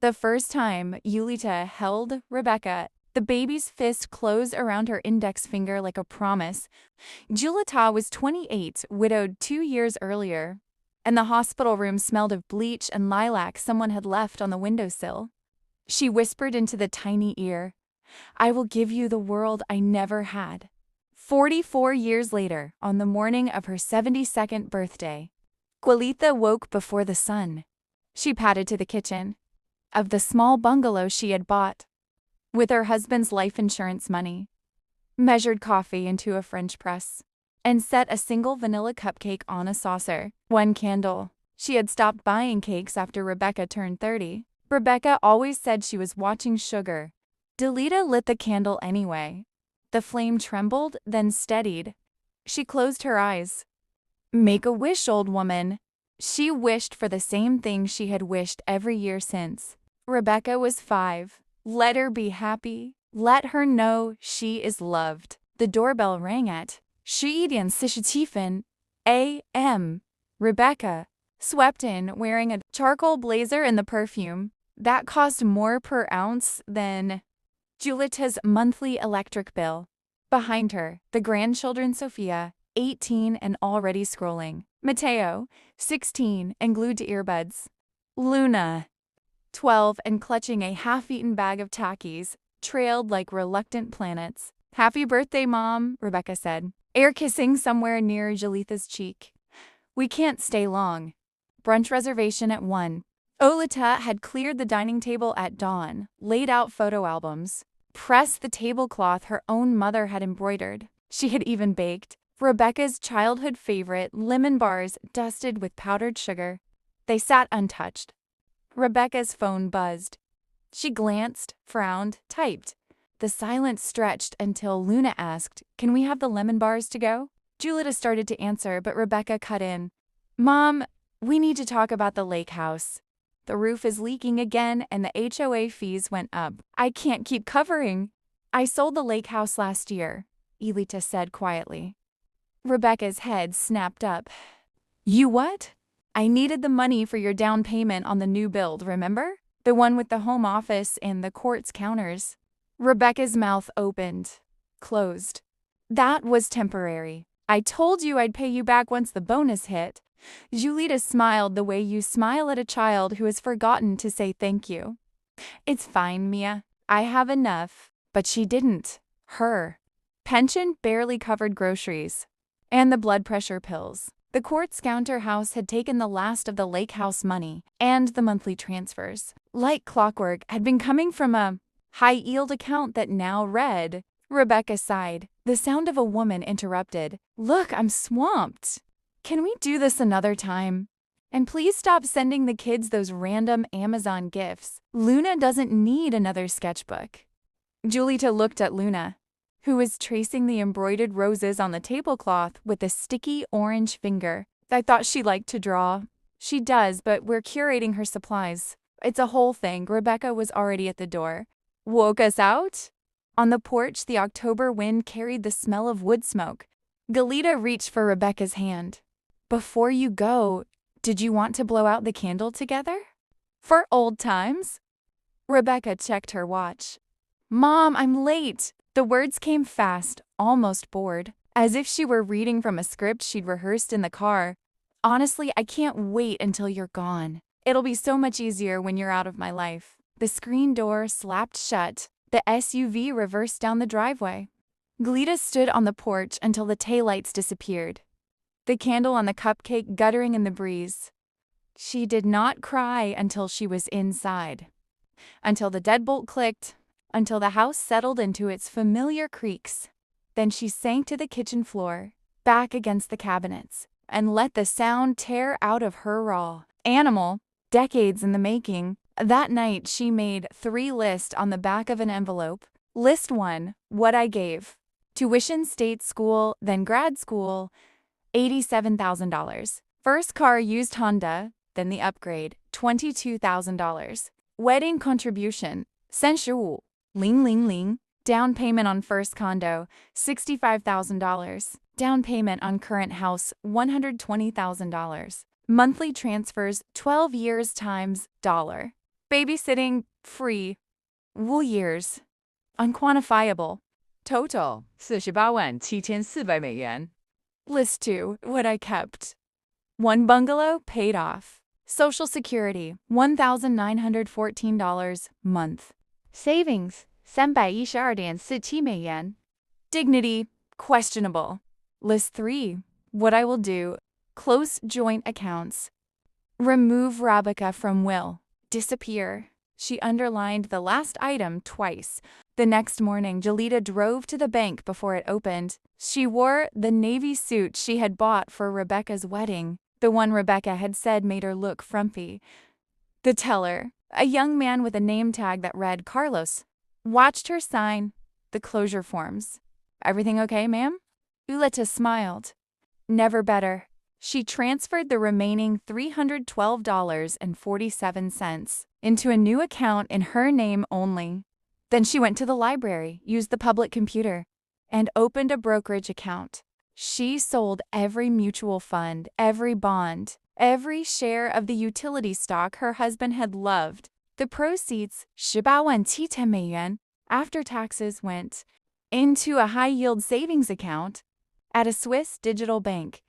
The first time Yulita held Rebecca, the baby's fist closed around her index finger like a promise. Julita was 28, widowed 2 years earlier, and the hospital room smelled of bleach and lilac someone had left on the windowsill. She whispered into the tiny ear, "I will give you the world I never had." 44 years later, on the morning of her 72nd birthday, Quilitha woke before the sun. She padded to the kitchen of the small bungalow she had bought with her husband's life insurance money, measured coffee into a French press, and set a single vanilla cupcake on a saucer. One candle. She had stopped buying cakes after Rebecca turned 30. Rebecca always said she was watching sugar. Delita lit the candle anyway. The flame trembled, then steadied. She closed her eyes. Make a wish, old woman. She wished for the same thing she had wished every year since. Rebecca was 5. Let her be happy. Let her know she is loved. The doorbell rang at 11:47 a.m. Rebecca swept in, wearing a charcoal blazer and the perfume that cost more per ounce than Julita's monthly electric bill. Behind her, the grandchildren Sophia, 18 and already scrolling. Mateo, 16 and glued to earbuds. Luna, 12 and clutching a half-eaten bag of Takis, trailed like reluctant planets. "Happy birthday, Mom," Rebecca said, air kissing somewhere near Julita's cheek. "We can't stay long. Brunch reservation at 1. Olita had cleared the dining table at dawn, laid out photo albums, pressed the tablecloth her own mother had embroidered. She had even baked Rebecca's childhood favorite lemon bars dusted with powdered sugar. They sat untouched. Rebecca's phone buzzed. She glanced, frowned, typed. The silence stretched until Luna asked, "Can we have the lemon bars to go?" Julita started to answer, but Rebecca cut in. "Mom, we need to talk about the lake house. The roof is leaking again and the HOA fees went up. I can't keep covering." "I sold the lake house last year," Elita said quietly. Rebecca's head snapped up. "You what?" "I needed the money for your down payment on the new build, remember? The one with the home office and the quartz counters." Rebecca's mouth opened, closed. "That was temporary. I told you I'd pay you back once the bonus hit." Julita smiled the way you smile at a child who has forgotten to say thank you. "It's fine, Mia. I have enough." But she didn't. Her pension barely covered groceries and the blood pressure pills. The quartz counter house had taken the last of the lake house money, and the monthly transfers, like clockwork, had been coming from a high-yield account that now read. Rebecca sighed. The sound of a woman interrupted. "Look, I'm swamped. Can we do this another time? And please stop sending the kids those random Amazon gifts. Luna doesn't need another sketchbook." Julita looked at Luna, who was tracing the embroidered roses on the tablecloth with a sticky orange finger. "I thought she liked to draw." "She does, but we're curating her supplies. It's a whole thing." Rebecca was already at the door. "Woke us out?" On the porch, the October wind carried the smell of wood smoke. Galita reached for Rebecca's hand. "Before you go, did you want to blow out the candle together? For old times?" Rebecca checked her watch. "Mom, I'm late." The words came fast, almost bored, as if she were reading from a script she'd rehearsed in the car. "Honestly, I can't wait until you're gone. It'll be so much easier when you're out of my life." The screen door slapped shut. The SUV reversed down the driveway. Glita stood on the porch until the taillights disappeared, the candle on the cupcake guttering in the breeze. She did not cry until she was inside, until the deadbolt clicked, until the house settled into its familiar creaks. Then she sank to the kitchen floor, back against the cabinets, and let the sound tear out of her raw animal, decades in the making. That night she made 3 lists on the back of an envelope. List 1, what I gave. Tuition, state school, then grad school, $87,000. First car, used Honda, then the upgrade, $22,000. Wedding contribution, 10,000. Ling ling ling. Down payment on first condo, $65,000. Down payment on current house, $120,000. Monthly transfers, 12 years times $. Babysitting free. Wool years. Unquantifiable. Total 48,700美元. List 2. What I kept. 1 bungalow paid off. Social Security $1,914 month. Savings 312.47美元. Dignity questionable. List 3. What I will do. Close joint accounts. Remove Rebecca from will. Disappear. She underlined the last item twice. The next morning, Julita drove to the bank before it opened. She wore the navy suit she had bought for Rebecca's wedding, the one Rebecca had said made her look frumpy. The teller, a young man with a name tag that read Carlos, watched her sign the closure forms. Everything okay, ma'am? Julita smiled. Never better. She transferred the remaining $312.47 into a new account in her name only. Then she went to the library, used the public computer, and opened a brokerage account. She sold every mutual fund, every bond, every share of the utility stock her husband had loved. The proceeds, 18,700美元, after taxes went into a high-yield savings account at a Swiss digital bank.